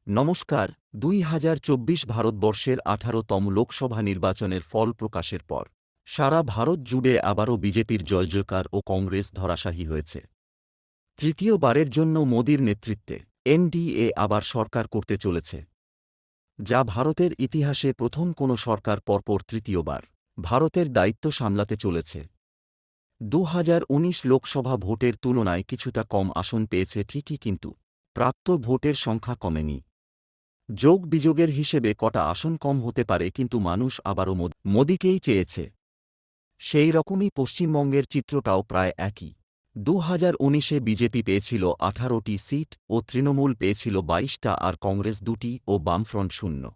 নমস্কার। ২০২৪ ভারতবর্ষের ১৮তম লোকসভা নির্বাচনের ফল প্রকাশের পর সারা ভারত জুড়ে আবারও বিজেপির জয়জয়কার ও কংগ্রেস ধরাশায়ী হয়েছে। তৃতীয়বারের জন্য মোদির নেতৃত্বে এনডিএ আবার সরকার করতে চলেছে, যা ভারতের ইতিহাসে প্রথম কোনো সরকার পরপর তৃতীয়বার ভারতের দায়িত্ব সামলাতে চলেছে। ২০১৯ লোকসভা ভোটের তুলনায় কিছুটা কম আসন পেয়েছে ঠিকই, কিন্তু প্রাপ্ত ভোটের সংখ্যা কমেনি। যোগ বিযোগের হিসেবে কটা আসন কম হতে পারে, কিন্তু মানুষ আবারও মোদিকেই চেয়েছে। সেই রকমই পশ্চিমবঙ্গের চিত্রটাও প্রায় একই। ২০১৯-এ বিজেপি পেয়েছিল ১৮টি সিট ও তৃণমূল পেয়েছিল ২২টা, আর কংগ্রেস ২টি ও বামফ্রন্ট ০।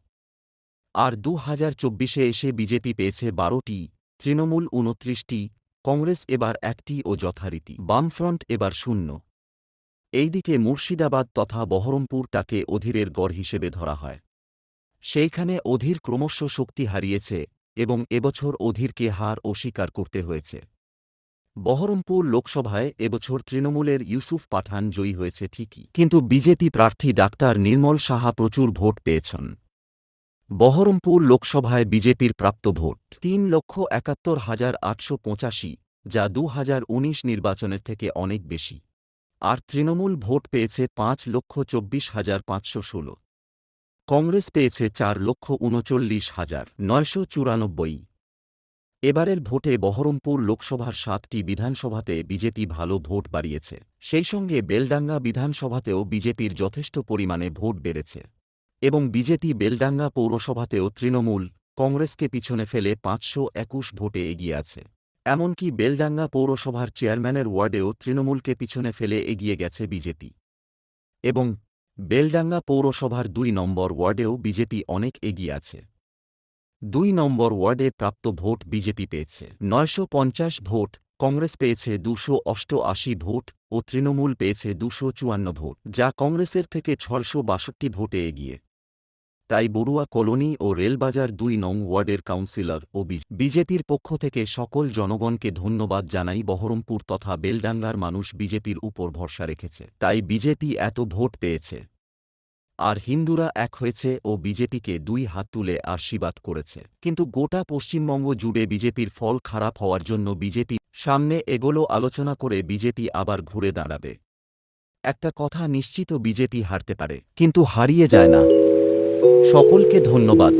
আর ২০২৪-এ এসে বিজেপি পেয়েছে ১২টি, তৃণমূল ২৯টি, কংগ্রেস এবার ১টি ও যথারীতি বামফ্রন্ট এবার ০। এইদিকে মুর্শিদাবাদ তথা বহরমপুরটাকে অধীরের গড় হিসেবে ধরা হয়। সেইখানে অধীর ক্রমশ শক্তি হারিয়েছে এবং এবছর অধীরকে হার অস্বীকার করতে হয়েছে। বহরমপুর লোকসভায় এবছর তৃণমূলের ইউসুফ পাঠান জয়ী হয়েছে ঠিকই, কিন্তু বিজেপি প্রার্থী ডাক্তার নির্মল সাহা প্রচুর ভোট পেয়েছেন। বহরমপুর লোকসভায় বিজেপির প্রাপ্ত ভোট ৩,৭১,৮৮৫, যা ২০১৯ নির্বাচনের থেকে অনেক বেশি। আর তৃণমূল ভোট পেয়েছে ৫,২৪,৫১৬। কংগ্রেস পেয়েছে ৪,৩৯,৯৯৪। এবারের ভোটে বহরমপুর লোকসভার ৭টি বিধানসভাতে বিজেপি ভালো ভোট বাড়িয়েছে। সেই সঙ্গে বেলডাঙ্গা বিধানসভাতেও বিজেপির যথেষ্ট পরিমাণে ভোট বেড়েছে এবং বিজেপি বেলডাঙ্গা পৌরসভাতেও তৃণমূল কংগ্রেসকে পিছনে ফেলে ৫২১ ভোটে এগিয়ে আছে। এমনকি বেলডাঙ্গা পৌরসভার চেয়ারম্যানের ওয়ার্ডেও তৃণমূলকে পিছনে ফেলে এগিয়ে গেছে বিজেপি, এবং বেলডাঙ্গা পৌরসভার ২ নম্বর ওয়ার্ডেও বিজেপি অনেক এগিয়ে আছে। ২ নম্বর ওয়ার্ডে প্রাপ্ত ভোট বিজেপি পেয়েছে ৯৫০ ভোট, কংগ্রেস পেয়েছে ২৮৮ ভোট ও তৃণমূল পেয়েছে ২৫৪ ভোট, যা কংগ্রেসের থেকে ৬৬২ ভোটে এগিয়ে। তাই বড়ুয়া কলোনি ও রেলবাজার ২ নং ওয়ার্ডের কাউন্সিলর ও বিজেপির পক্ষ থেকে সকল জনগণকে ধন্যবাদ জানাই। বহরমপুর তথা বেলডাঙ্গার মানুষ বিজেপির উপর ভরসা রেখেছে, তাই বিজেপি এত ভোট পেয়েছে। আর হিন্দুরা এক হয়েছে ও বিজেপিকে ২ হাত তুলে আশীর্বাদ করেছে। কিন্তু গোটা পশ্চিমবঙ্গ জুড়ে বিজেপির ফল খারাপ হওয়ার জন্য বিজেপি সামনে এগোলো আলোচনা করে বিজেপি আবার ঘুরে দাঁড়াবে। একটা কথা নিশ্চিত, বিজেপি হারতে পারে, কিন্তু হারিয়ে যায় না। সকলকে ধন্যবাদ।